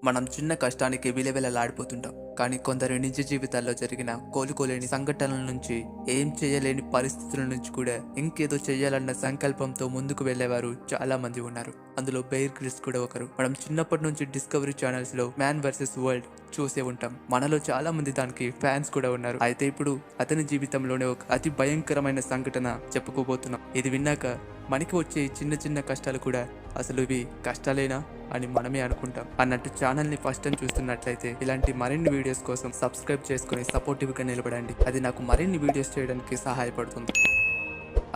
మనం చిన్న కష్టానికి విలవిలలాడిపోతుంటాం. కానీ కొందరి నిజ జీవితాల్లో జరిగిన కోలుకోలేని సంఘటనల నుంచి, ఏం చేయలేని పరిస్థితుల నుంచి కూడా ఇంకేదో చేయాలన్న సంకల్పంతో ముందుకు వెళ్లేవారు చాలా మంది ఉన్నారు. అందులో బెయిర్ గ్రిల్స్ కూడా ఒకరు. మనం చిన్నప్పటి నుంచి డిస్కవరీ ఛానల్స్ లో మ్యాన్ వర్సెస్ వరల్డ్ చూసే ఉంటాం. మనలో చాలా మంది దానికి ఫ్యాన్స్ కూడా ఉన్నారు. అయితే ఇప్పుడు అతని జీవితంలోనే ఒక అతి భయంకరమైన సంఘటన చెప్పుకోబోతున్నాం. ఇది విన్నాక మనకి వచ్చే చిన్న చిన్న కష్టాలు కూడా అసలు ఇవి కష్టాలేనా అని మనమే అనుకుంటాం అన్నట్టు. ఛానల్ని ఫస్ట్ టైం చూస్తున్నట్లయితే ఇలాంటి మరిన్ని వీడియోస్ కోసం సబ్స్క్రైబ్ చేసుకుని సపోర్టివ్గా నిలబడండి. అది నాకు మరిన్ని వీడియోస్ చేయడానికి సహాయపడుతుంది.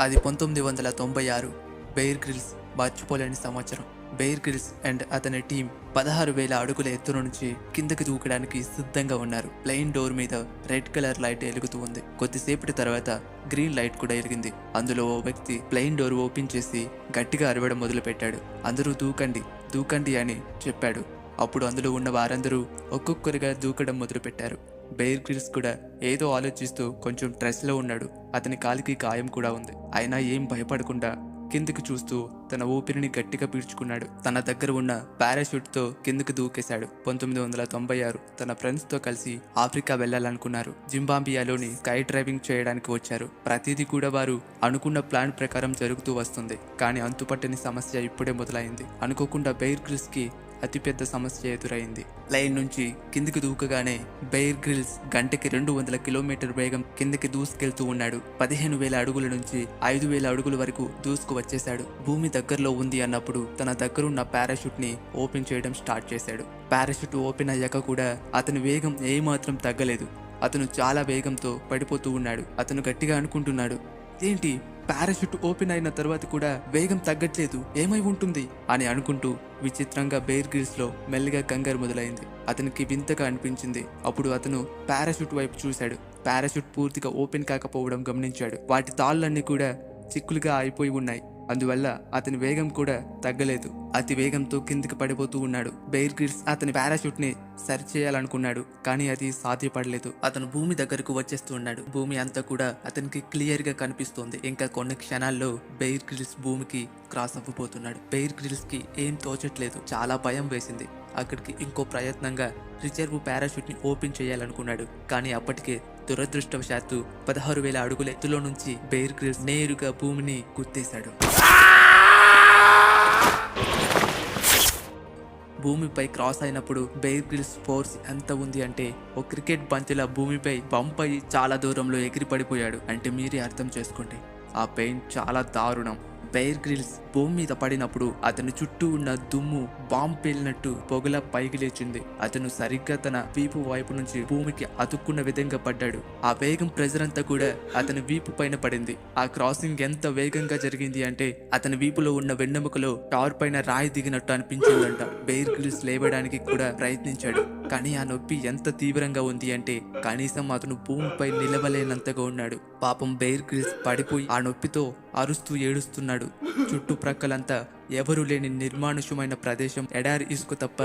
అది 1996. బెయిర్ గ్రిల్స్ మర్చిపోలేని సంవత్సరం. బెయిర్ గ్రిల్స్ అండ్ అతని టీం 16,000 అడుగుల ఎత్తున నుంచి కిందకి దూకడానికి సిద్ధంగా ఉన్నారు. ప్లెయిన్ డోర్ మీద రెడ్ కలర్ లైట్ వెలుగుతూ ఉంది. కొద్దిసేపటి తర్వాత గ్రీన్ లైట్ కూడా వెలిగింది. అందులో ఓ వ్యక్తి ప్లెయిన్ డోర్ ఓపెన్ చేసి గట్టిగా అరవడం మొదలు పెట్టాడు. అందరూ దూకండి దూకండి అని చెప్పాడు. అప్పుడు అందులో ఉన్న వారందరూ ఒక్కొక్కరిగా దూకడం మొదలు పెట్టారు. బెయిర్ గ్రిల్స్ కూడా ఏదో ఆలోచిస్తూ కొంచెం స్ట్రెస్లో ఉన్నాడు. అతని కాలికి గాయం కూడా ఉంది. అయినా ఏం భయపడకుండా కిందికి చూస్తూ తన ఊపిరిని గట్టిగా పీల్చుకున్నాడు. తన దగ్గర ఉన్న పారాషూట్ తో కిందికి దూకేశాడు. 1996 తన ఫ్రెండ్స్ తో కలిసి ఆఫ్రికా వెళ్లాలనుకున్నారు. జింబాబియాలోని స్కై డ్రైవింగ్ చేయడానికి వచ్చారు. ప్రతిదీ కూడా వారు అనుకున్న ప్లాన్ ప్రకారం జరుగుతూ వస్తుంది. కానీ అంతుపట్టని సమస్య ఇప్పుడే మొదలైంది. అనుకోకుండా బెయిర్ గ్రిల్స్ కి అతిపెద్ద సమస్య ఎదురైంది. లైన్ నుంచి కిందికి దూకగానే బెయిర్ గ్రిల్స్ గంటకి 200 కిలోమీటర్ వేగం కిందకి దూసుకెళ్తూ ఉన్నాడు. 15,000 అడుగుల నుంచి 5,000 అడుగుల వరకు దూసుకు వచ్చేశాడు. భూమి దగ్గరలో ఉంది అన్నప్పుడు తన దగ్గరున్న పారాషూట్ ని ఓపెన్ చేయడం స్టార్ట్ చేశాడు. పారాషూట్ ఓపెన్ అయ్యాక కూడా అతని వేగం ఏమాత్రం తగ్గలేదు. అతను చాలా వేగంతో పడిపోతూ ఉన్నాడు. అతను గట్టిగా అనుకుంటున్నాడు, ఏంటి పారాషూట్ ఓపెన్ అయిన తర్వాత కూడా వేగం తగ్గట్లేదు, ఏమై ఉంటుంది అని అనుకుంటూ విచిత్రంగా బెయిర్ గ్రిల్స్ లో మెల్లిగా కంగారు మొదలైంది. అతనికి వింతగా అనిపించింది. అప్పుడు అతను పారాషూట్ వైపు చూశాడు. పారాషూట్ పూర్తిగా ఓపెన్ కాకపోవడం గమనించాడు. వాటి తాళ్ళన్నీ కూడా చిక్కులుగా అయిపోయి ఉన్నాయి. అందువల్ల అతని వేగం కూడా తగ్గలేదు. అతి వేగంతో కిందికి పడిపోతూ ఉన్నాడు. బెయిర్ గ్రిల్స్ అతని పారాషూట్ ని సరిచేయాలనుకున్నాడు. కానీ అది సాధ్యపడలేదు. అతను భూమి దగ్గరకు వచ్చేస్తూ ఉన్నాడు. భూమి అంతా కూడా అతనికి క్లియర్ గా కనిపిస్తోంది. ఇంకా కొన్ని క్షణాల్లో బెయిర్ గ్రిల్స్ భూమికి క్రాస్ అవ్వబోతున్నాడు. బెయిర్ గ్రిల్స్ కి ఏం తోచట్లేదు. చాలా భయం వేసింది. అక్కడికి ఇంకో ప్రయత్నంగా రిజర్వ్ పారాషూట్ ని ఓపెన్ చేయాలనుకున్నాడు. కానీ అప్పటికే దురదృష్టవశాత్తు 16,000 అడుగుల ఎత్తులో నుంచి బెయిర్ గ్రిల్స్ నేరుగా భూమిని గుద్దేశాడు. భూమిపై క్రాస్ అయినప్పుడు బెయిర్ గ్రిల్స్ ఫోర్స్ ఎంత ఉంది అంటే ఓ క్రికెట్ బంతిలా భూమిపై బంప్ అయి చాలా దూరంలో ఎగిరి పడిపోయాడు. అంటే మీరే అర్థం చేసుకోండి, ఆ పెయిన్ చాలా దారుణం. బెయిర్ గ్రిల్స్ భూమి మీద పడినప్పుడు అతని చుట్టూ ఉన్న దుమ్ము బాంబు పేలినట్టు పొగలా పైకి లేచింది. అతను సరిగ్గా తన వీపు వైపు నుంచి భూమికి అతుక్కున్న విధంగా పడ్డాడు. ఆ వేగం ప్రెజర్ అంతా కూడా అతని వీపు పైన పడింది. ఆ క్రాసింగ్ ఎంత వేగంగా జరిగింది అంటే అతని వీపులో ఉన్న వెన్నెముకలో టవర్ పైన రాయి దిగినట్టు అనిపించిందంట. బెయిర్ గ్రిల్స్ లేవడానికి కూడా ప్రయత్నించాడు. కానీ ఆ నొప్పి ఎంత తీవ్రంగా ఉంది అంటే కనీసం అతను భూమిపై నిలవలేనంతగా ఉన్నాడు. పాపం బెయిర్ గ్రిల్స్ పడిపోయి ఆ నొప్పితో అరుస్తూ ఏడుస్తున్నాడు. చుట్టుప్రక్కలంతా ఎవరు లేని నిర్మానుష్యమైన ప్రదేశం, ఎడారి ఇసుక తప్ప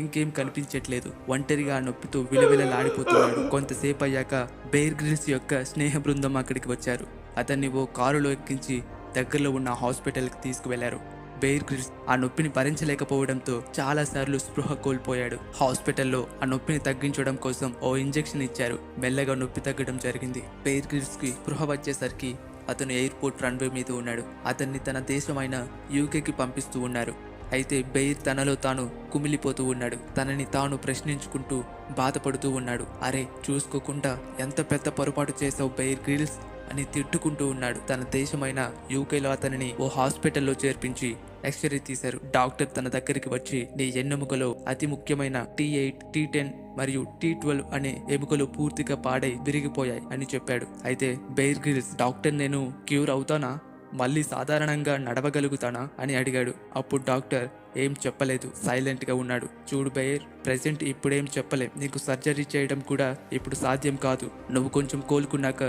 ఇంకేం కనిపించట్లేదు. ఒంటరిగా ఆ నొప్పితో విలవిలలాడిపోతున్నాడు. కొంతసేపు అయ్యాక బెయిర్ గ్రిల్స్ యొక్క స్నేహ బృందం అక్కడికి వచ్చారు. అతన్ని ఓ కారులో ఎక్కించి దగ్గరలో ఉన్న హాస్పిటల్కి తీసుకువెళ్లారు. బెయిర్ గ్రిల్స్ ఆ నొప్పిని భరించలేకపోవడంతో చాలా సార్లు స్పృహ కోల్పోయాడు. హాస్పిటల్లో ఆ నొప్పిని తగ్గించడం కోసం ఓ ఇంజెక్షన్ ఇచ్చారు. మెల్లగా నొప్పి తగ్గడం జరిగింది. బెయిర్ గ్రిల్స్ కి స్పృహ వచ్చేసరికి అతను ఎయిర్పోర్ట్ రన్వే మీద ఉన్నాడు. అతన్ని తన దేశమైన యూకేకి పంపిస్తూ ఉన్నారు. అయితే బెయిర్ తనలో తాను కుమిలిపోతూ ఉన్నాడు. తనని తాను ప్రశ్నించుకుంటూ బాధపడుతూ ఉన్నాడు. అరే, చూసుకోకుండా ఎంత పెద్ద పొరపాటు చేసావు బెయిర్ గ్రిల్స్ అని తిట్టుకుంటూ ఉన్నాడు. తన దేశమైన యూకేలో అతనిని ఓ హాస్పిటల్లో చేర్పించి ఎక్స్రే తీశారు. డాక్టర్ తన దగ్గరికి వచ్చి, నీ ఎన్నెముకలో అతి ముఖ్యమైన T8, T10 మరియు T12 అనే ఎముకలు పూర్తిగా పాడై విరిగిపోయాయి అని చెప్పాడు. అయితే బెయిర్ గ్రిల్స్, డాక్టర్ నేను క్యూర్ అవుతానా, మళ్ళీ సాధారణంగా నడవగలుగుతానా అని అడిగాడు. అప్పుడు డాక్టర్ ఏం చెప్పలేదు, సైలెంట్ గా ఉన్నాడు. చూడు బెయిర్, ప్రెసెంట్ ఇప్పుడేం చెప్పలేం. నీకు సర్జరీ చేయడం కూడా ఇప్పుడు సాధ్యం కాదు. నువ్వు కొంచెం కోలుకున్నాక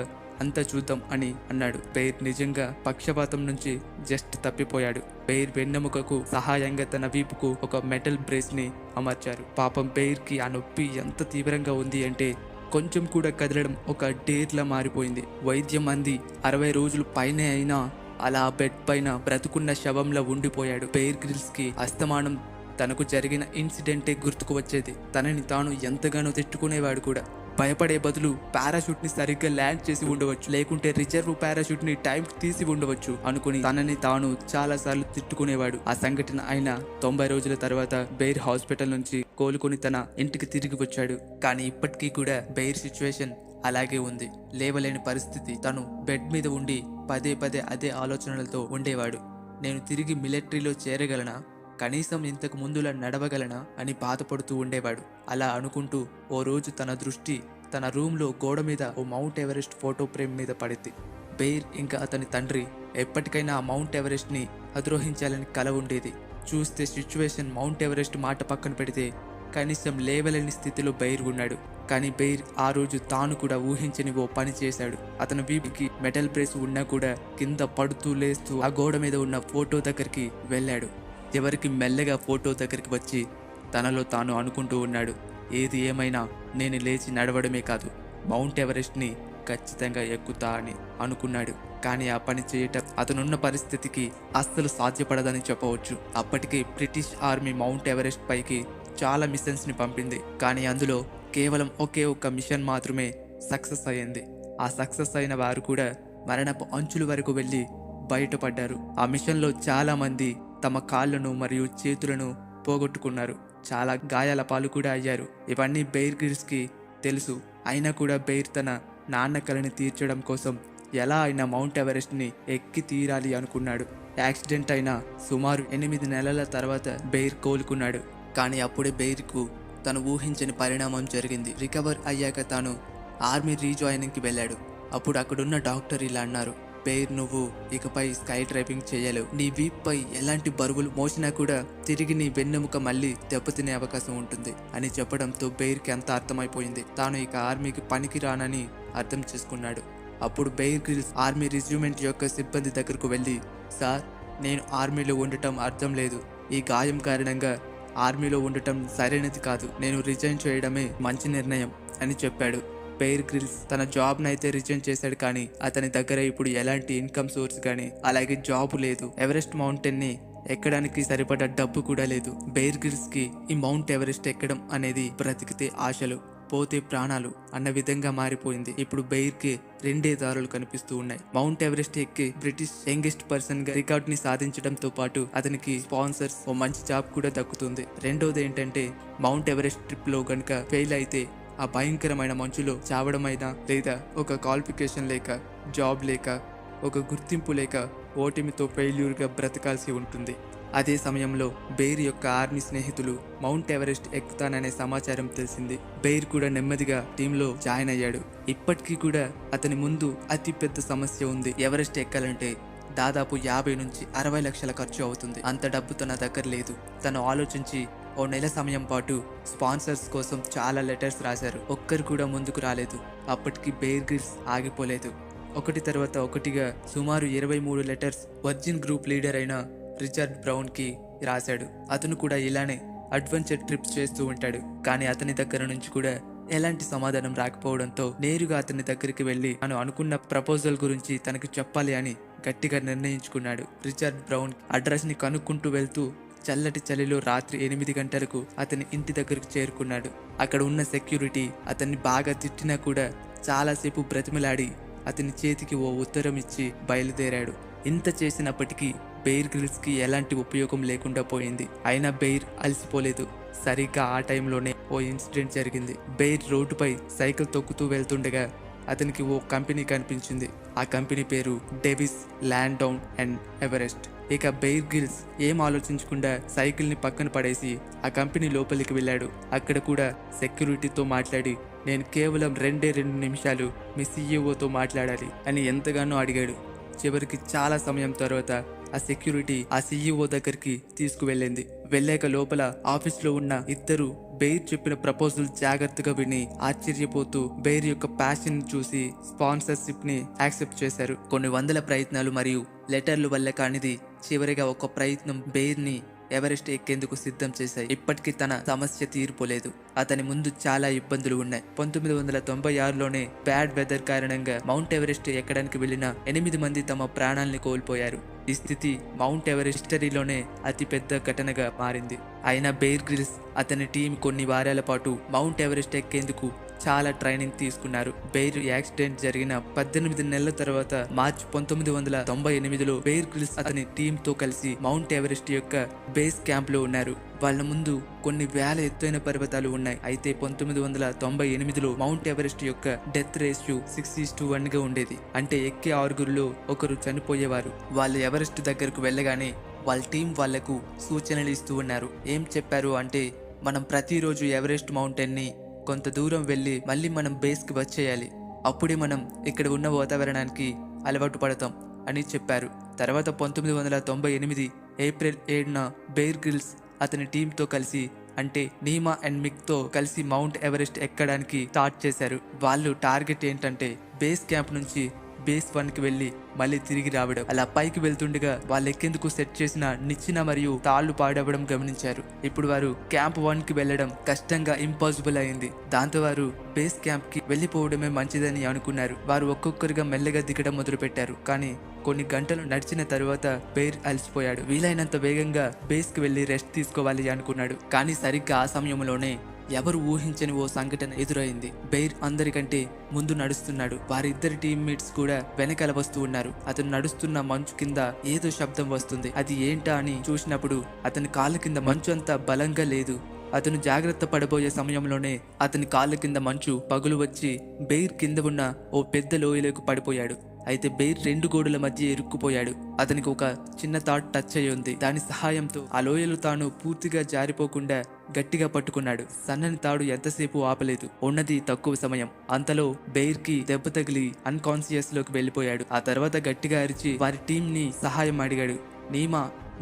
అంతా చూద్దాం అని అన్నాడు. బెయిర్ నిజంగా పక్షపాతం నుంచి జస్ట్ తప్పిపోయాడు. బెయిర్ వెన్నెముకకు సహాయంగా తన వీపుకు ఒక మెటల్ బ్రేస్ ని అమర్చారు. పాపం బెయిర్ కి ఆ నొప్పి ఎంత తీవ్రంగా ఉంది అంటే కొంచెం కూడా కదలడం ఒక డేర్లా మారిపోయింది. వైద్యం అంది 60 రోజులు పైనే అయినా అలా బెడ్ పైన బ్రతుకున్న శవంలో ఉండిపోయాడు. బెయిర్ గ్రిల్స్ కి అస్తమానం తనకు జరిగిన ఇన్సిడెంటే గుర్తుకు వచ్చేది. తనని తాను ఎంతగానో తిట్టుకునేవాడు కూడా. భయపడే బదులు పారాషూట్ ని సరిగ్గా ల్యాండ్ చేసి ఉండవచ్చు, లేకుంటే రిజర్వ్ పారాషూట్ ని టైం తీసి ఉండవచ్చు అనుకుని తనని తాను చాలా సార్లు తిట్టుకునేవాడు. ఆ సంఘటన అయిన 90 రోజుల తర్వాత బెయిర్ హాస్పిటల్ నుంచి కోలుకొని తన ఇంటికి తిరిగి వచ్చాడు. కానీ ఇప్పటికీ కూడా బెయిర్ సిచ్యువేషన్ అలాగే ఉంది. లేవలేని పరిస్థితి. తను బెడ్ మీద ఉండి పదే పదే అదే ఆలోచనలతో ఉండేవాడు. నేను తిరిగి మిలిటరీలో చేరగలనా, కనీసం ఇంతకు ముందులా నడవగలనా అని బాధపడుతూ ఉండేవాడు. అలా అనుకుంటూ ఓ రోజు తన దృష్టి తన రూమ్లో గోడ మీద ఓ మౌంట్ ఎవరెస్ట్ ఫోటో ఫ్రేమ్ మీద పడింది. బెయిర్ ఇంకా అతని తండ్రి ఎప్పటికైనా ఆ మౌంట్ ఎవరెస్ట్ని అధిరోహించాలని కల ఉండేది. చూస్తే సిచ్యువేషన్ మౌంట్ ఎవరెస్ట్ మాట పక్కన పెడితే కనీసం లేవలేని స్థితిలో బెయిర్ ఉన్నాడు. కానీ బెయిర్ ఆ రోజు తాను కూడా ఊహించని ఓ పని చేశాడు. అతని వీపుకి మెటల్ బ్రేస్ ఉన్నా కూడా కింద పడుతూ లేస్తూ ఆ గోడ మీద ఉన్న ఫోటో దగ్గరికి వెళ్ళాడు. చివరికి మెల్లగా ఫోటో దగ్గరికి వచ్చి తనలో తాను అనుకుంటూ ఉన్నాడు, ఏది ఏమైనా నేను లేచి నడవడమే కాదు, మౌంట్ ఎవరెస్ట్ని ఖచ్చితంగా ఎక్కుతా అని అనుకున్నాడు. కానీ ఆ పని చేయటం అతనున్న పరిస్థితికి అస్సలు సాధ్యపడదని చెప్పవచ్చు. అప్పటికే బ్రిటిష్ ఆర్మీ మౌంట్ ఎవరెస్ట్ పైకి చాలా మిషన్స్ని పంపింది. కానీ అందులో కేవలం ఒకే ఒక్క మిషన్ మాత్రమే సక్సెస్ అయ్యింది. ఆ సక్సెస్ అయిన వారు కూడా మరణపు అంచుల వరకు వెళ్ళి బయటపడ్డారు. ఆ మిషన్లో చాలా మంది తమ కాళ్ళను మరియు చేతులను పోగొట్టుకున్నారు. చాలా గాయాల పాలు కూడా అయ్యారు. ఇవన్నీ బెయిర్ గ్రిల్స్కి తెలుసు. అయినా కూడా బెయిర్ తన నాన్న కలని తీర్చడం కోసం ఎలా అయినా మౌంట్ ఎవరెస్ట్ని ఎక్కి తీరాలి అనుకున్నాడు. యాక్సిడెంట్ అయిన సుమారు 8 నెలల తర్వాత బెయిర్ కోలుకున్నాడు. కానీ అప్పుడే బెయిర్కు తను ఊహించని పరిణామం జరిగింది. రికవర్ అయ్యాక తాను ఆర్మీ రీజాయినింగ్కి వెళ్ళాడు. అప్పుడు అక్కడున్న డాక్టర్ ఇలా అన్నారు, బెయిర్, నువ్వు ఇకపై స్కై డ్రైవింగ్ చేయలేవు. నీ వీప్పై ఎలాంటి బరువులు మోసినా కూడా తిరిగి నీ వెన్నెముక మళ్ళీ దెబ్బతినే అవకాశం ఉంటుంది అని చెప్పడంతో బెయిర్కి అంతా అర్థమైపోయింది. తాను ఇక ఆర్మీకి పనికి రానని అర్థం చేసుకున్నాడు. అప్పుడు బెయిర్ గ్రిల్స్ ఆర్మీ రిజ్యూమెంట్ యొక్క సిబ్బంది దగ్గరకు వెళ్ళి, సార్, నేను ఆర్మీలో ఉండటం అర్థం లేదు. ఈ గాయం కారణంగా ఆర్మీలో ఉండటం సరైనది కాదు. నేను రిజైన్ చేయడమే మంచి నిర్ణయం అని చెప్పాడు. బెయిర్ గ్రిల్స్ తన జాబ్ని అయితే రిజైన్ చేశాడు. కానీ అతని దగ్గర ఇప్పుడు ఎలాంటి ఇన్కమ్ సోర్స్ కానీ అలాగే జాబ్ లేదు. ఎవరెస్ట్ మౌంటైన్ని ఎక్కడానికి సరిపడా డబ్బు కూడా లేదు. బెయిర్ గ్రిల్స్ కి ఈ మౌంట్ ఎవరెస్ట్ ఎక్కడం అనేది బ్రతికితే ఆశలు, పోతే ప్రాణాలు అన్న విధంగా మారిపోయింది. ఇప్పుడు బెయిర్ కి 2 దారులు కనిపిస్తూ ఉన్నాయి. మౌంట్ ఎవరెస్ట్ ఎక్కి బ్రిటిష్ యంగెస్ట్ పర్సన్ గా రికార్డ్ ని సాధించడంతో పాటు అతనికి స్పాన్సర్స్, ఓ మంచి జాబ్ కూడా దక్కుతుంది. రెండోది ఏంటంటే, మౌంట్ ఎవరెస్ట్ ట్రిప్ లో గనుక ఫెయిల్ అయితే ఆ భయంకరమైన మంచులో చావడమైనా, లేదా ఒక క్వాలిఫికేషన్ లేక, జాబ్ లేక, ఒక గుర్తింపు లేక ఓటమితో ఫెయిల్యూర్గా బ్రతకాల్సి ఉంటుంది. అదే సమయంలో బెయిర్ యొక్క ఆర్మీ స్నేహితులు మౌంట్ ఎవరెస్ట్ ఎక్కుతాననే సమాచారం తెలిసింది. బెయిర్ కూడా నెమ్మదిగా టీంలో జాయిన్ అయ్యాడు. ఇప్పటికీ కూడా అతని ముందు అతి పెద్ద సమస్య ఉంది. ఎవరెస్ట్ ఎక్కాలంటే దాదాపు 50 నుంచి 60 లక్షల ఖర్చు అవుతుంది. అంత డబ్బు తన దగ్గర లేదు. తను ఆలోచించి ఓ నెల సమయం పాటు స్పాన్సర్స్ కోసం చాలా లెటర్స్ రాశారు. ఒక్కరు కూడా ముందుకు రాలేదు. అప్పటికి బెయిర్ గ్రిల్స్ ఆగిపోలేదు. ఒకటి తర్వాత ఒకటిగా సుమారు 23 లెటర్స్ వర్జిన్ గ్రూప్ లీడర్ అయిన రిచర్డ్ బ్రౌన్ కి రాశాడు. అతను కూడా ఇలానే అడ్వెంచర్ ట్రిప్స్ చేస్తూ ఉంటాడు. కానీ అతని దగ్గర నుంచి కూడా ఎలాంటి సమాధానం రాకపోవడంతో నేరుగా అతని దగ్గరికి వెళ్ళి తాను అనుకున్న ప్రపోజల్ గురించి తనకు చెప్పాలి అని గట్టిగా నిర్ణయించుకున్నాడు. రిచర్డ్ బ్రౌన్ అడ్రస్ ని కనుక్కుంటూ వెళ్తూ చల్లటి చలిలో రాత్రి 8 గంటలకు అతని ఇంటి దగ్గరకు చేరుకున్నాడు. అక్కడ ఉన్న సెక్యూరిటీ అతన్ని బాగా తిట్టినా కూడా చాలాసేపు బ్రతిమలాడి అతని చేతికి ఓ ఉత్తరం ఇచ్చి బయలుదేరాడు. ఇంత చేసినప్పటికీ బెయిర్ గ్రిల్స్ కి ఎలాంటి ఉపయోగం లేకుండా పోయింది. అయినా బెయిర్ అలసిపోలేదు. సరిగ్గా ఆ టైంలోనే ఓ ఇన్సిడెంట్ జరిగింది. బెయిర్ రోడ్డుపై సైకిల్ తొక్కుతూ వెళ్తుండగా అతనికి ఓ కంపెనీ కనిపించింది. ఆ కంపెనీ పేరు Davis land down and Everest. ఇక బెయిర్ గ్రిల్స్ ఏం ఆలోచించకుండా సైకిల్ ని పక్కన పడేసి ఆ కంపెనీ లోపలికి వెళ్ళాడు. అక్కడ కూడా సెక్యూరిటీతో మాట్లాడి, నేను కేవలం 2 నిమిషాలు మీ సీఈఓతో మాట్లాడాలి అని ఎంతగానో అడిగాడు. చివరికి చాలా సమయం తర్వాత ఆ సెక్యూరిటీ ఆ సీఈఓ దగ్గరికి తీసుకువెళ్ళింది. వెళ్ళాక లోపల ఆఫీస్లో ఉన్న ఇద్దరు బెయిర్ చెప్పిన ప్రపోజల్ జాగ్రత్తగా విని ఆశ్చర్యపోతూ బెయిర్ యొక్క ప్యాషన్ చూసి స్పాన్సర్షిప్ ని యాక్సెప్ట్ చేశారు. కొన్ని వందల ప్రయత్నాలు మరియు లెటర్లు వల్ల కానిది చివరిగా ఒక ప్రయత్నం బెయిర్ ని ఎవరెస్ట్ ఎక్కేందుకు సిద్ధం చేశాయి. ఇప్పటికీ తన సమస్య తీరిపోలేదు. అతని ముందు చాలా ఇబ్బందులు ఉన్నాయి. 1996లోనే బ్యాడ్ వెదర్ కారణంగా మౌంట్ ఎవరెస్ట్ ఎక్కడానికి వెళ్లిన 8 మంది తమ ప్రాణాల్ని కోల్పోయారు. ఈ స్థితి మౌంట్ ఎవరెస్ట్ హిస్టరీలోనే అతిపెద్ద ఘటనగా మారింది. అయినా బెయిర్ గ్రిల్స్ అతని టీం కొన్ని వారాల పాటు మౌంట్ ఎవరెస్ట్ ఎక్కేందుకు చాలా ట్రైనింగ్ తీసుకున్నారు. బెయిర్ యాక్సిడెంట్ జరిగిన 18 నెలల తర్వాత మార్చి 1998లో బెయిర్ గ్రిల్స్ అతని టీంతో కలిసి మౌంట్ ఎవరెస్ట్ యొక్క బేస్ క్యాంప్ లో ఉన్నారు. వాళ్ళ ముందు కొన్ని వేల ఎత్తైన పర్వతాలు ఉన్నాయి. అయితే 1998లో మౌంట్ ఎవరెస్ట్ యొక్క డెత్ రేషియో 6:1 గా ఉండేది. అంటే ఎక్కే 6గురిలో ఒకరు చనిపోయేవారు. వాళ్ళు ఎవరెస్ట్ దగ్గరకు వెళ్ళగానే వాళ్ళ టీం వాళ్లకు సూచనలు ఇస్తూ ఉన్నారు. ఏం చెప్పారు అంటే, మనం ప్రతిరోజు ఎవరెస్ట్ మౌంటైన్ ని కొంత దూరం వెళ్ళి మళ్ళీ మనం బేస్కి వచ్చేయాలి. అప్పుడే మనం ఇక్కడ ఉన్న వాతావరణానికి అలవాటు పడతాం అని చెప్పారు. తర్వాత 1998 ఏప్రిల్ 7న బెయిర్ గ్రిల్స్ అతని టీంతో కలిసి, అంటే నీమా అండ్ మిక్తో కలిసి మౌంట్ ఎవరెస్ట్ ఎక్కడానికి స్టార్ట్ చేశారు. వాళ్ళు టార్గెట్ ఏంటంటే బేస్ క్యాంప్ నుంచి బేస్ 1కి వెళ్ళి మళ్ళీ తిరిగి రావడం. అలా పైకి వెళ్తుండగా వాళ్ళు ఎక్కేందుకు సెట్ చేసిన నిచ్చెన మరియు తాళ్లు పాడవడం గమనించారు. ఇప్పుడు వారు క్యాంప్ 1కి వెళ్ళడం కష్టంగా ఇంపాసిబుల్ అయింది. దాంతో వారు బేస్ క్యాంప్ కి వెళ్ళిపోవడమే మంచిదని అనుకున్నారు. వారు ఒక్కొక్కరిగా మెల్లగా దిగడం మొదలు పెట్టారు. కానీ కొన్ని గంటలు నడిచిన తరువాత బెయిర్ అలసిపోయాడు. వీలైనంత వేగంగా బేస్ కి వెళ్లి రెస్ట్ తీసుకోవాలి అనుకున్నాడు. కానీ సరిగ్గా ఆ సమయంలోనే ఎవరు ఊహించని ఓ సంఘటన ఎదురైంది. బెయిర్ అందరికంటే ముందు నడుస్తున్నాడు. వారిద్దరి టీమ్మేట్స్ కూడా వెనకాల వస్తూ ఉన్నారు. అతను నడుస్తున్న మంచు కింద ఏదో శబ్దం వస్తుంది. అది ఏంటా అని చూసినప్పుడు అతని కాళ్ళ కింద మంచు అంత బలంగా లేదు. అతను జాగ్రత్త పడబోయే సమయంలోనే అతని కాళ్ళ కింద మంచు పగులు వచ్చి బెయిర్ కింద ఉన్న ఓ పెద్ద లోయలోకి పడిపోయాడు. అయితే బెయిర్ 2 గోడల మధ్య ఇరుక్కుపోయాడు. అతనికి ఒక చిన్న తాడు టచ్ అయి ఉంది. దాని సహాయంతో ఆ లోయలు తాను పూర్తిగా జారిపోకుండా గట్టిగా పట్టుకున్నాడు. సన్నని తాడు ఎంతసేపు ఆపలేదు. ఉన్నది తక్కువ సమయం. అంతలో బెయిర్ కి దెబ్బ తగిలి అన్కాన్షియస్ లోకి వెళ్ళిపోయాడు. ఆ తర్వాత గట్టిగా అరిచి వారి టీం ని సహాయం అడిగాడు.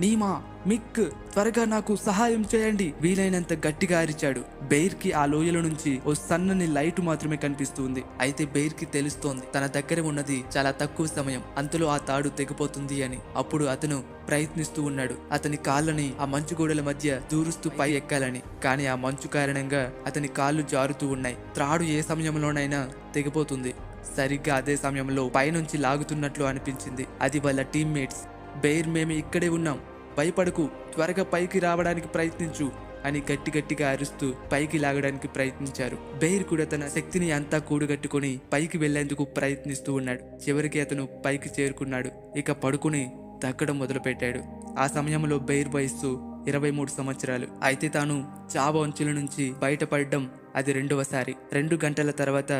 నీమా, మిక్, త్వరగా నాకు సహాయం చేయండి, వీలైనంత గట్టిగా అరిచాడు. బెయిర్ కి ఆ లోయల నుంచి ఓ సన్నని లైట్ మాత్రమే కనిపిస్తుంది. అయితే బెయిర్ కి తెలుస్తోంది తన దగ్గర ఉన్నది చాలా తక్కువ సమయం, అంతలో ఆ తాడు తెగిపోతుంది అని. అప్పుడు అతను ప్రయత్నిస్తూ ఉన్నాడు అతని కాళ్ళని ఆ మంచు గోడల మధ్య దూరుస్తూ పై ఎక్కాలని. కానీ ఆ మంచు కారణంగా అతని కాళ్ళు జారుతూ ఉన్నాయి. త్రాడు ఏ సమయంలోనైనా తెగిపోతుంది. సరిగ్గా అదే సమయంలో పైనుంచి లాగుతున్నట్లు అనిపించింది. అది వాళ్ళ టీమ్మేట్స్. బెయిర్, మేము ఇక్కడే ఉన్నాం, భయపడకు, త్వరగా పైకి రావడానికి ప్రయత్నించు అని గట్టిగా అరుస్తూ పైకి లాగడానికి ప్రయత్నించారు. బెయిర్ కూడా తన శక్తిని అంతా కూడగట్టుకుని పైకి వెళ్లేందుకు ప్రయత్నిస్తూ ఉన్నాడు. చివరికి అతను పైకి చేరుకున్నాడు. ఇక పడుకుని తగ్గడం మొదలుపెట్టాడు. ఆ సమయంలో బెయిర్ వయస్సు 23 సంవత్సరాలు. అయితే తాను చావు అంచుల నుంచి బయటపడడం అది 2వసారి. 2 గంటల తర్వాత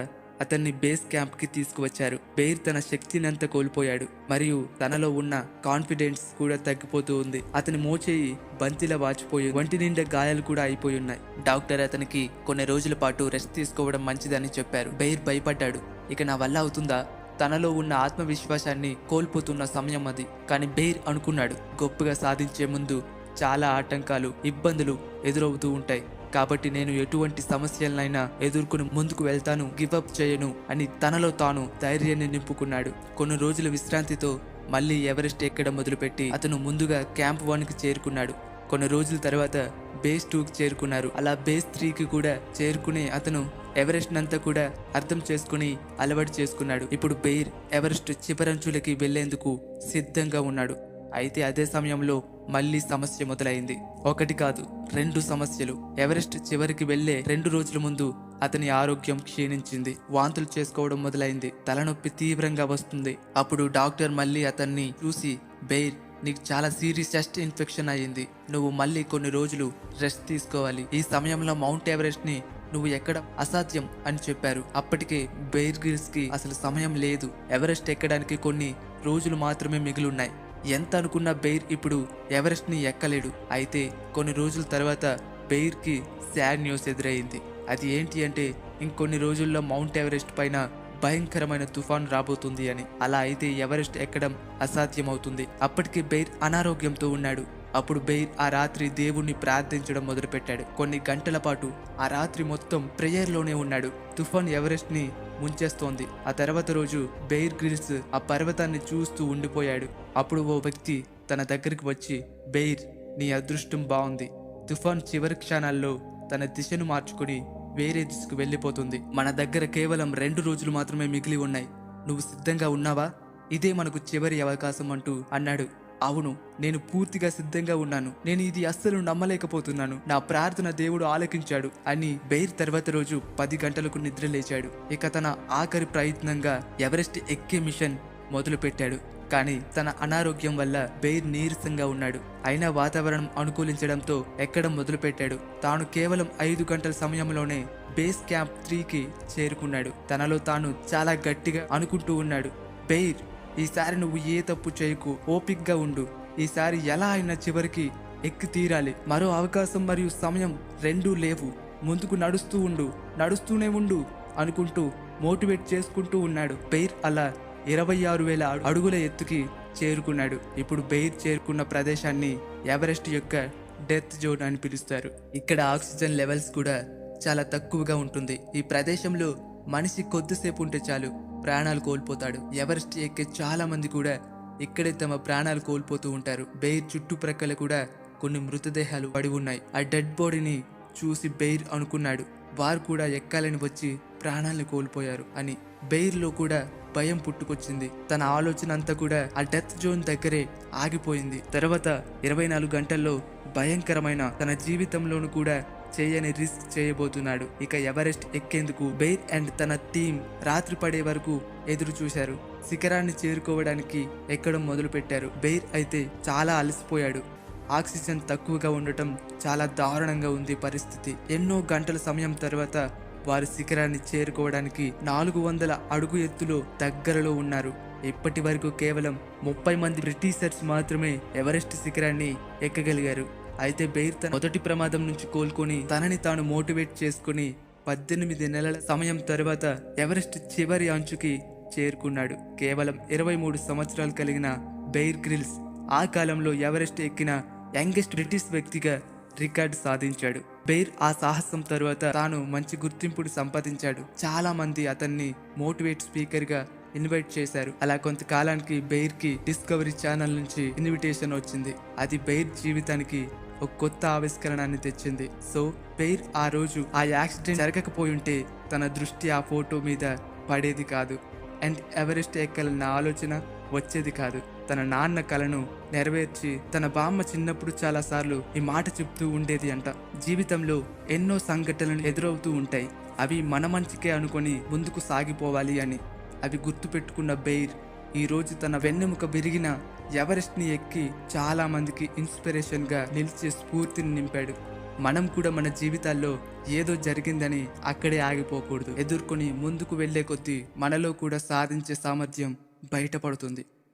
అతన్ని బేస్ క్యాంప్ కి తీసుకువచ్చారు. బెయిర్ తన శక్తినంతా కోల్పోయాడు మరియు తనలో ఉన్న కాన్ఫిడెన్స్ కూడా తగ్గిపోతూ ఉంది. అతని మోచేయి బంతిలా వాచిపోయి ఒంటి నిండా గాయాలు కూడా అయిపోయి ఉన్నాయి. డాక్టర్ అతనికి కొన్ని రోజుల పాటు రెస్ట్ తీసుకోవడం మంచిదని చెప్పారు. బెయిర్ భయపడ్డాడు. ఇక నా వల్ల అవుతుందా? తనలో ఉన్న ఆత్మవిశ్వాసాన్ని కోల్పోతున్న సమయం అది. కానీ బెయిర్ అనుకున్నాడు, గొప్పగా సాధించే ముందు చాలా ఆటంకాలు, ఇబ్బందులు ఎదురవుతూ ఉంటాయి. కాబట్టి నేను ఎటువంటి సమస్యలనైనా ఎదుర్కొని ముందుకు వెళ్తాను, గివప్ చేయను అని తనలో తాను ధైర్యాన్ని నింపుకున్నాడు. కొన్ని రోజుల విశ్రాంతితో మళ్ళీ ఎవరెస్ట్ ఎక్కడం మొదలుపెట్టి అతను ముందుగా క్యాంప్ 1కి చేరుకున్నాడు. కొన్ని రోజుల తర్వాత బేస్ 2కి చేరుకున్నారు. అలా బేస్ 3కి కూడా చేరుకుని అతను ఎవరెస్ట్ నంతా కూడా అర్థం చేసుకుని అలవాటు చేసుకున్నాడు. ఇప్పుడు బెయిర్ ఎవరెస్ట్ చివరంచులకి వెళ్లేందుకు సిద్ధంగా ఉన్నాడు. అయితే అదే సమయంలో మళ్ళీ సమస్య మొదలైంది. ఒకటి కాదు, 2 సమస్యలు. ఎవరెస్ట్ చివరికి వెళ్లే 2 రోజుల ముందు అతని ఆరోగ్యం క్షీణించింది. వాంతులు చేసుకోవడం మొదలైంది. తలనొప్పి తీవ్రంగా వస్తుంది. అప్పుడు డాక్టర్ మళ్ళీ అతన్ని చూసి, బెయిర్, నీకు చాలా సీరియస్ చెస్ట్ ఇన్ఫెక్షన్ అయ్యింది. నువ్వు మళ్ళీ కొన్ని రోజులు రెస్ట్ తీసుకోవాలి. ఈ సమయంలో మౌంట్ ఎవరెస్ట్ ని నువ్వు ఎక్కడం అసాధ్యం అని చెప్పారు. అప్పటికే బెయిర్ గ్రిల్స్ కి అసలు సమయం లేదు. ఎవరెస్ట్ ఎక్కడానికి కొన్ని రోజులు మాత్రమే మిగిలిన్నాయి. ఎంత అనుకున్న బెయిర్ ఇప్పుడు ఎవరెస్ట్ ని ఎక్కలేడు. అయితే కొన్ని రోజుల తర్వాత బెయిర్ కి సాడ్ న్యూస్ ఎదురైంది. అది ఏంటి అంటే, ఇంకొన్ని రోజుల్లో మౌంట్ ఎవరెస్ట్ పైన భయంకరమైన తుఫాను రాబోతుంది అని. అలా అయితే ఎవరెస్ట్ ఎక్కడం అసాధ్యమవుతుంది. అప్పటికి బెయిర్ అనారోగ్యంతో ఉన్నాడు. అప్పుడు బెయిర్ ఆ రాత్రి దేవుణ్ణి ప్రార్థించడం మొదలుపెట్టాడు. కొన్ని గంటల పాటు ఆ రాత్రి మొత్తం ప్రేయర్లోనే ఉన్నాడు. తుఫాన్ ఎవరెస్ట్ ని ముంచేస్తోంది. ఆ తర్వాత రోజు బెయిర్ గ్రిల్స్ ఆ పర్వతాన్ని చూస్తూ ఉండిపోయాడు. అప్పుడు ఓ వ్యక్తి తన దగ్గరికి వచ్చి, బెయిర్, నీ అదృష్టం బాగుంది. తుఫాన్ చివరి క్షణాల్లో తన దిశను మార్చుకుని వేరే దిశకు వెళ్ళిపోతుంది. మన దగ్గర కేవలం 2 రోజులు మాత్రమే మిగిలి ఉన్నాయి. నువ్వు సిద్ధంగా ఉన్నావా? ఇదే మనకు చివరి అవకాశం అంటూ అన్నాడు. అవును, నేను పూర్తిగా సిద్ధంగా ఉన్నాను. నేను ఇది అస్సలు నమ్మలేకపోతున్నాను. నా ప్రార్థన దేవుడు ఆలకించాడు అని బెయిర్ తర్వాత రోజు 10 గంటలకు నిద్ర లేచాడు. ఇక తన ఆఖరి ప్రయత్నంగా ఎవరెస్ట్ ఎక్కే మిషన్ మొదలు పెట్టాడు. కానీ తన అనారోగ్యం వల్ల బెయిర్ నీరసంగా ఉన్నాడు. అయినా వాతావరణం అనుకూలించడంతో ఎక్కడం మొదలుపెట్టాడు. తాను కేవలం 5 గంటల సమయంలోనే బేస్ క్యాంప్ 3కి చేరుకున్నాడు. తనలో తాను చాలా గట్టిగా అనుకుంటూ ఉన్నాడు, బెయిర్, ఈసారి నువ్వు ఏ తప్పు చేయకు, ఓపిక్గా ఉండు. ఈసారి ఎలా అయినా చివరికి ఎక్కి తీరాలి. మరో అవకాశం మరియు సమయం రెండూ లేవు. ముందుకు నడుస్తూనే ఉండు అనుకుంటూ మోటివేట్ చేసుకుంటూ ఉన్నాడు. బెయిర్ అలా 26,000 అడుగుల ఎత్తుకి చేరుకున్నాడు. ఇప్పుడు బెయిర్ చేరుకున్న ప్రదేశాన్ని ఎవరెస్ట్ యొక్క డెత్ జోన్ అని పిలుస్తారు. ఇక్కడ ఆక్సిజన్ లెవెల్స్ కూడా చాలా తక్కువగా ఉంటుంది. ఈ ప్రదేశంలో మనిషి కొద్దిసేపు ఉంటే చాలు ప్రాణాలు కోల్పోతాడు. ఎవరెస్ట్ ఎక్కే చాలా మంది కూడా ఇక్కడే తమ ప్రాణాలు కోల్పోతూ ఉంటారు. బెయిర్ చుట్టుప్రక్కల కూడా కొన్ని మృతదేహాలు పడి ఉన్నాయి. ఆ డెడ్ బాడీని చూసి బెయిర్ అనుకున్నాడు, వారు కూడా ఎక్కాలని వచ్చి ప్రాణాలను కోల్పోయారు అని. బెయిర్లో కూడా భయం పుట్టుకొచ్చింది. తన ఆలోచన అంతా కూడా ఆ డెత్ జోన్ దగ్గరే ఆగిపోయింది. తర్వాత 24 గంటల్లో భయంకరమైన తన జీవితంలోనూ కూడా చేయని రిస్క్ చేయబోతున్నాడు. ఇక ఎవరెస్ట్ ఎక్కేందుకు బెయిర్ అండ్ తన టీం రాత్రి పడే వరకు ఎదురు చూశారు. శిఖరాన్ని చేరుకోవడానికి ఎక్కడం మొదలు పెట్టారు. బెయిర్ అయితే చాలా అలసిపోయాడు. ఆక్సిజన్ తక్కువగా ఉండటం చాలా దారుణంగా ఉంది పరిస్థితి. ఎన్నో గంటల సమయం తర్వాత వారు శిఖరాన్ని చేరుకోవడానికి 400 అడుగు ఎత్తులో దగ్గరలో ఉన్నారు. ఇప్పటి వరకు కేవలం 30 మంది బ్రిటిషర్స్ మాత్రమే ఎవరెస్ట్ శిఖరాన్ని ఎక్కగలిగారు. అయితే బెయిర్ తన మొదటి ప్రమాదం నుంచి కోలుకొని తనని తాను మోటివేట్ చేసుకుని 18 నెలల సమయం తర్వాత ఎవరెస్ట్ చివరి అంచుకి చేరుకున్నాడు. కేవలం 23 సంవత్సరాలు కలిగిన బెయిర్ గ్రిల్స్ ఆ కాలంలో ఎవరెస్ట్ ఎక్కిన యంగెస్ట్ బ్రిటిష్ వ్యక్తిగా రికార్డు సాధించాడు. బెయిర్ ఆ సాహసం తరువాత తాను మంచి గుర్తింపును సంపాదించాడు. చాలా మంది అతన్ని మోటివేట్ స్పీకర్ గా ఇన్వైట్ చేశారు. అలా కొంతకాలానికి బెయిర్ కి డిస్కవరీ ఛానల్ నుంచి ఇన్విటేషన్ వచ్చింది. అది బెయిర్ జీవితానికి ఒక కొత్త ఆవిష్కరణాన్ని తెచ్చింది. సో బెయిర్ ఆ రోజు ఆ యాక్సిడెంట్ జరగకపోయుంటే తన దృష్టి ఆ ఫోటో మీద పడేది కాదు. అండ్ ఎవరెస్ట్ ఎక్కాలన్న ఆలోచన వచ్చేది కాదు. తన నాన్న కలను నెరవేర్చి తన బామ్మ చిన్నప్పుడు చాలా సార్లు ఈ మాట చెప్తూ ఉండేది అంట, జీవితంలో ఎన్నో సంఘటనలు ఎదురవుతూ ఉంటాయి, అవి మన మంచికే అనుకొని ముందుకు సాగిపోవాలి అని. అవి గుర్తుపెట్టుకున్న బెయిర్ ఈరోజు తన వెన్నెముక విరిగిన ఎవరెస్ట్ని ఎక్కి చాలా మందికి ఇన్స్పిరేషన్గా నిలిచే స్ఫూర్తిని నింపాడు. మనం కూడా మన జీవితాల్లో ఏదో జరిగిందని అక్కడే ఆగిపోకూడదు. ఎదుర్కొని ముందుకు వెళ్లే కొద్దీ మనలో కూడా సాధించే సామర్థ్యం బయటపడుతుంది.